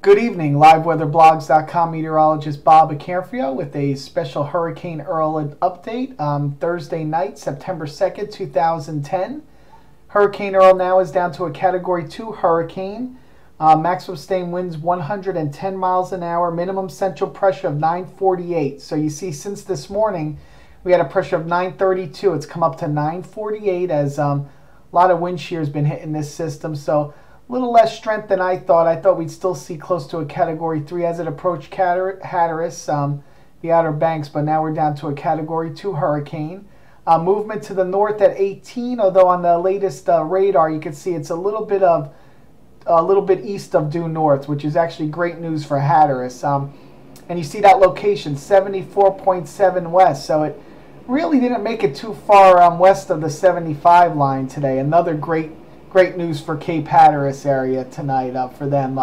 Good evening, liveweatherblogs.com meteorologist Bob Acarfio with a special Hurricane Earl update. Thursday night, September 2nd, 2010. Hurricane Earl now is down to a Category 2 hurricane. Maximum sustained winds 110 miles an hour, minimum central pressure of 948. So you see since this morning we had a pressure of 932. It's come up to 948 as a lot of wind shear has been hitting this system. So a little less strength than I thought. I thought we'd still see close to a Category 3 as it approached Hatteras, the Outer Banks, but now we're down to a Category 2 hurricane. Movement to the north at 18, although on the latest radar you can see it's a little bit east of due north, which is actually great news for Hatteras. And you see that location, 74.7 west, so it really didn't make it too far west of the 75 line today. Another great news for Cape Hatteras area tonight for them.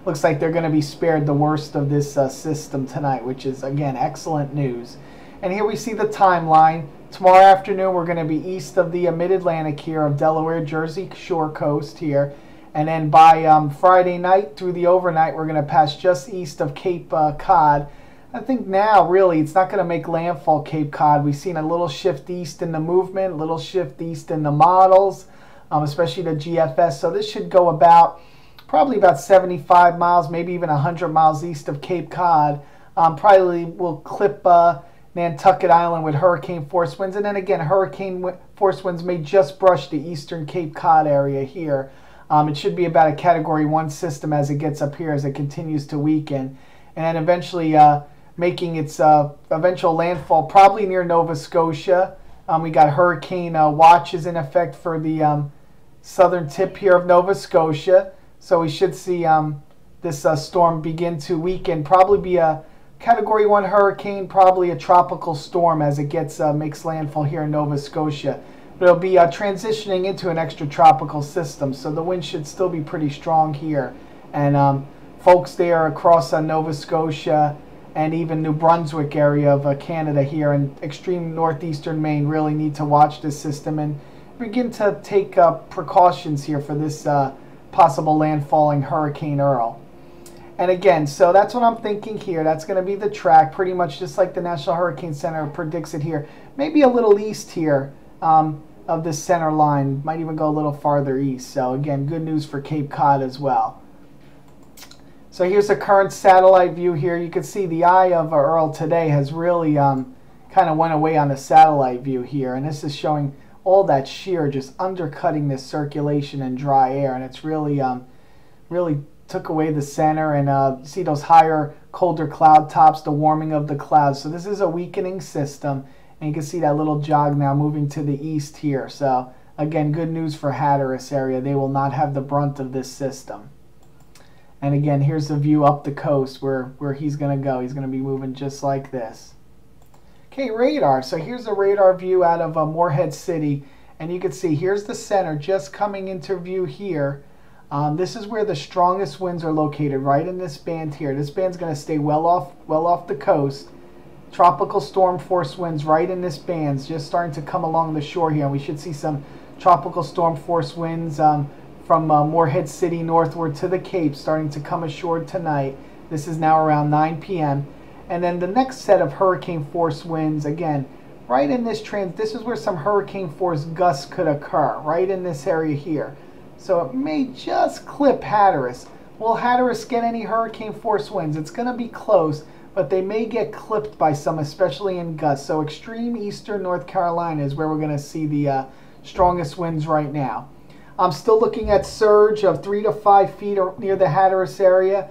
Looks like they're going to be spared the worst of this system tonight, which is, again, excellent news. And here we see the timeline. Tomorrow afternoon, we're going to be east of the mid-Atlantic here of Delaware, Jersey shore coast here. And then by Friday night through the overnight, we're going to pass just east of Cape Cod. I think now, really, it's not going to make landfall Cape Cod. We've seen a little shift east in the movement, a little shift east in the models, especially the GFS. So this should go probably about 75 miles, maybe even 100 miles east of Cape Cod. Probably will clip Nantucket Island with hurricane force winds. And then again, hurricane force winds may just brush the eastern Cape Cod area here. It should be about a Category 1 system as it gets up here, as it continues to weaken. And then eventually making its eventual landfall probably near Nova Scotia. We got hurricane watches in effect for the southern tip here of Nova Scotia. So we should see this storm begin to weaken. Probably be a Category 1 hurricane, probably a tropical storm as it makes landfall here in Nova Scotia. But it'll be transitioning into an extratropical system, so the wind should still be pretty strong here. And folks there across Nova Scotia and even New Brunswick area of Canada here and extreme northeastern Maine really need to watch this system and begin to take precautions here for this possible landfalling Hurricane Earl. And again, so that's what I'm thinking here. That's going to be the track, pretty much just like the National Hurricane Center predicts it here. Maybe a little east here of this center line. Might even go a little farther east. So again, good news for Cape Cod as well. So here's a current satellite view here. You can see the eye of Earl today has really kind of went away on the satellite view here. And this is showing all that shear just undercutting this circulation and dry air. And it's really, really took away the center. And see those higher, colder cloud tops, the warming of the clouds. So this is a weakening system. And you can see that little jog now moving to the east here. So again, good news for Hatteras area. They will not have the brunt of this system. And again, here's the view up the coast where he's going to go. He's going to be moving just like this. Okay, radar. So here's a radar view out of Morehead City. And you can see here's the center just coming into view here. This is where the strongest winds are located, right in this band here. This band's going to stay well off the coast. Tropical storm force winds right in this band, just starting to come along the shore here. And we should see some tropical storm force winds from Morehead City northward to the Cape starting to come ashore tonight. This is now around 9 p.m. And then the next set of hurricane force winds, again, right in this this is where some hurricane force gusts could occur, right in this area here. So it may just clip Hatteras. Will Hatteras get any hurricane force winds? It's going to be close, but they may get clipped by some, especially in gusts. So extreme eastern North Carolina is where we're going to see the strongest winds right now. I'm still looking at surge of 3 to 5 feet near the Hatteras area.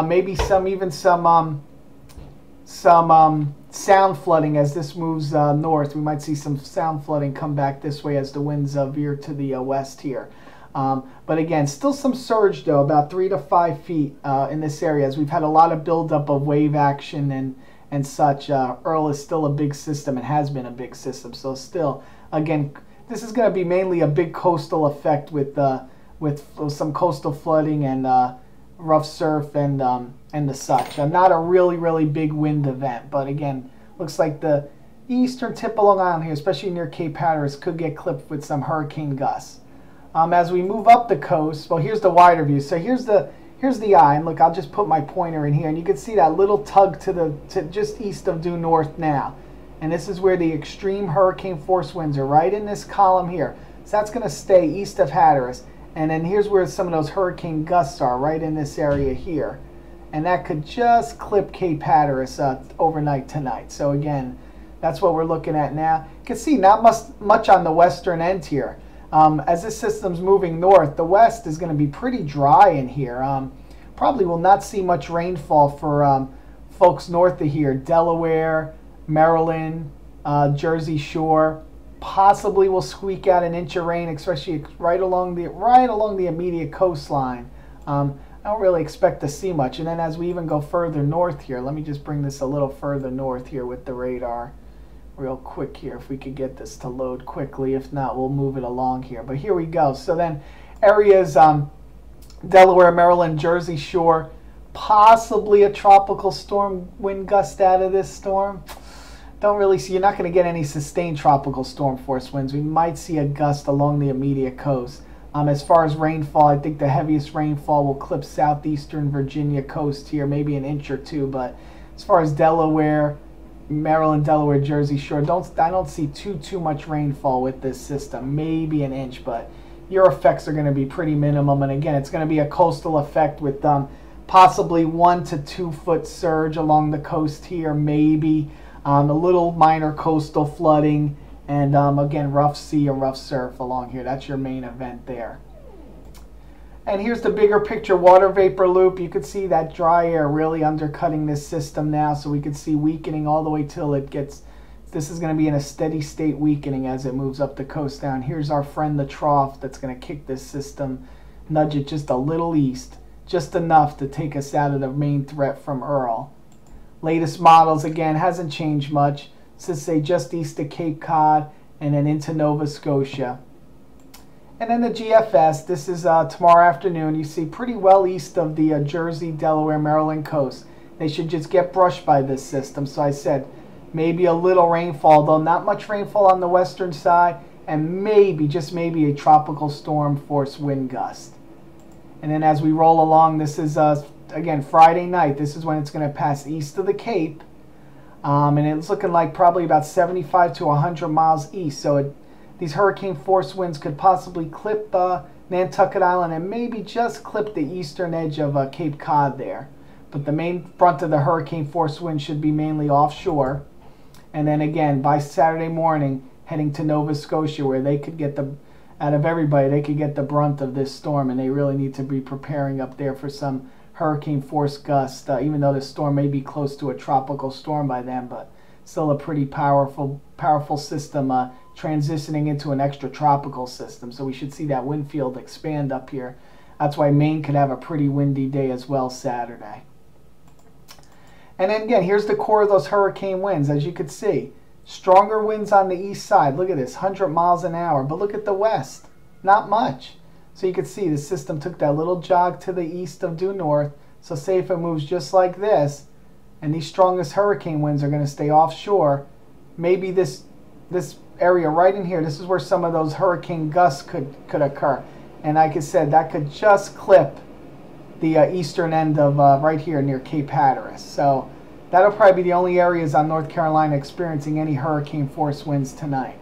Maybe even some sound flooding as this moves north. We might see some sound flooding come back this way as the winds veer to the west here. But again, still some surge though, about 3 to 5 feet in this area, as we've had a lot of buildup of wave action and such. Earl is still a big system and has been a big system. So still, again, this is going to be mainly a big coastal effect with some coastal flooding and rough surf and the such. Not a really big wind event, but again, looks like the eastern tip of Long Island here, especially near Cape Hatteras, could get clipped with some hurricane gusts. As we move up the coast, well, here's the wider view. So here's the here's the eye, and look, I'll just put my pointer in here, and you can see that little tug to just east of due north now. And this is where the extreme hurricane force winds are, right in this column here. So that's going to stay east of Hatteras. And then here's where some of those hurricane gusts are, right in this area here. And that could just clip Cape Hatteras overnight tonight. So again, that's what we're looking at now. You can see not much on the western end here. As this system's moving north, the west is going to be pretty dry in here. Probably will not see much rainfall for folks north of here. Delaware, Maryland, Jersey Shore. Possibly will squeak out an inch of rain, especially right along the immediate coastline. I don't really expect to see much. And then as we even go further north here, let me just bring this a little further north here with the radar real quick here, if we could get this to load quickly. If not, we'll move it along here. But here we go. So then areas Delaware, Maryland, Jersey Shore, possibly a tropical storm wind gust out of this storm. Don't really see, you're not going to get any sustained tropical storm force winds. We might see a gust along the immediate coast. As far as rainfall, I think the heaviest rainfall will clip southeastern Virginia coast here, maybe an inch or two. But as far as Delaware, Maryland, Delaware, Jersey Shore, I don't see too much rainfall with this system. Maybe an inch, but your effects are going to be pretty minimum. And again, it's going to be a coastal effect with possibly 1 to 2 foot surge along the coast here, maybe. A little minor coastal flooding, and again, rough sea and rough surf along here. That's your main event there. And here's the bigger picture water vapor loop. You can see that dry air really undercutting this system now, so we could see weakening all the way till it gets, this is going to be in a steady state weakening as it moves up the coast down. Here's our friend the trough that's going to kick this system, nudge it just a little east, just enough to take us out of the main threat from Earl. Latest models, again, hasn't changed much. This say just east of Cape Cod and then into Nova Scotia. And then the GFS, this is tomorrow afternoon. You see pretty well east of the Jersey, Delaware, Maryland coast. They should just get brushed by this system. So I said maybe a little rainfall, though not much rainfall on the western side, and maybe, just maybe, a tropical storm force wind gust. And then as we roll along, this is again, Friday night. This is when it's going to pass east of the Cape. And it's looking like probably about 75 to 100 miles east. So these hurricane force winds could possibly clip Nantucket Island and maybe just clip the eastern edge of Cape Cod there. But the main front of the hurricane force wind should be mainly offshore. And then again, by Saturday morning, heading to Nova Scotia, where they could get out of everybody, they could get the brunt of this storm. And they really need to be preparing up there for some hurricane force gust, even though the storm may be close to a tropical storm by then, but still a pretty powerful system transitioning into an extra tropical system. So we should see that wind field expand up here. That's why Maine could have a pretty windy day as well Saturday. And then again, here's the core of those hurricane winds. As you can see, stronger winds on the east side. Look at this, 100 miles an hour. But look at the west, not much. So you can see the system took that little jog to the east of due north. So say if it moves just like this, and these strongest hurricane winds are going to stay offshore, maybe this area right in here, this is where some of those hurricane gusts could occur. And like I said, that could just clip the eastern end of right here near Cape Hatteras. So that'll probably be the only areas on North Carolina experiencing any hurricane force winds tonight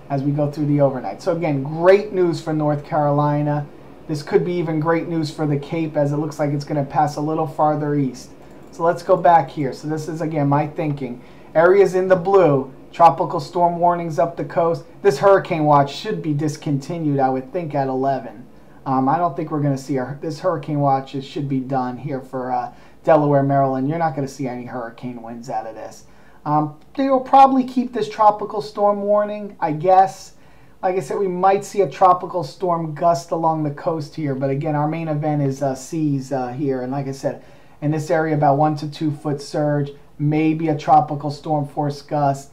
as we go through the overnight. So again, great news for North Carolina. This could be even great news for the Cape, as it looks like it's going to pass a little farther east. So let's go back here. So this is, again, my thinking. Areas in the blue, tropical storm warnings up the coast. This hurricane watch should be discontinued, I would think, at 11. I don't think we're going to see this hurricane watch. It should be done here for Delaware, Maryland. You're not going to see any hurricane winds out of this. They will probably keep this tropical storm warning, I guess. Like I said, we might see a tropical storm gust along the coast here. But again, our main event is seas here. And like I said, in this area, about 1 to 2 foot surge, maybe a tropical storm force gust,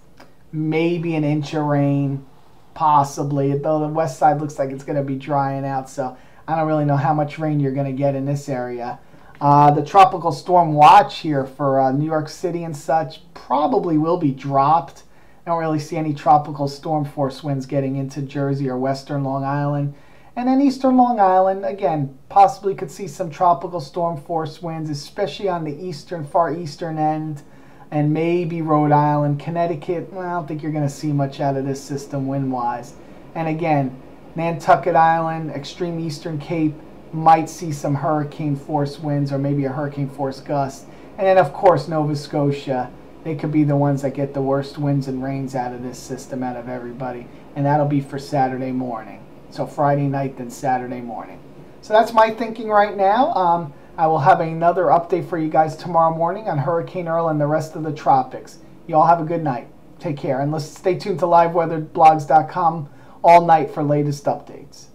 maybe an inch of rain, possibly. Though the west side looks like it's going to be drying out. So I don't really know how much rain you're going to get in this area. The tropical storm watch here for New York City and such probably will be dropped. I don't really see any tropical storm force winds getting into Jersey or western Long Island. And then eastern Long Island, again, possibly could see some tropical storm force winds, especially on the far eastern end, and maybe Rhode Island. Connecticut, well, I don't think you're going to see much out of this system wind-wise. And again, Nantucket Island, extreme eastern Cape, might see some hurricane force winds or maybe a hurricane force gust. And then, of course, Nova Scotia. They could be the ones that get the worst winds and rains out of this system, out of everybody. And that'll be for Saturday morning. So Friday night, then Saturday morning. So that's my thinking right now. I will have another update for you guys tomorrow morning on Hurricane Earl and the rest of the tropics. You all have a good night. Take care. And let's stay tuned to liveweatherblogs.com all night for latest updates.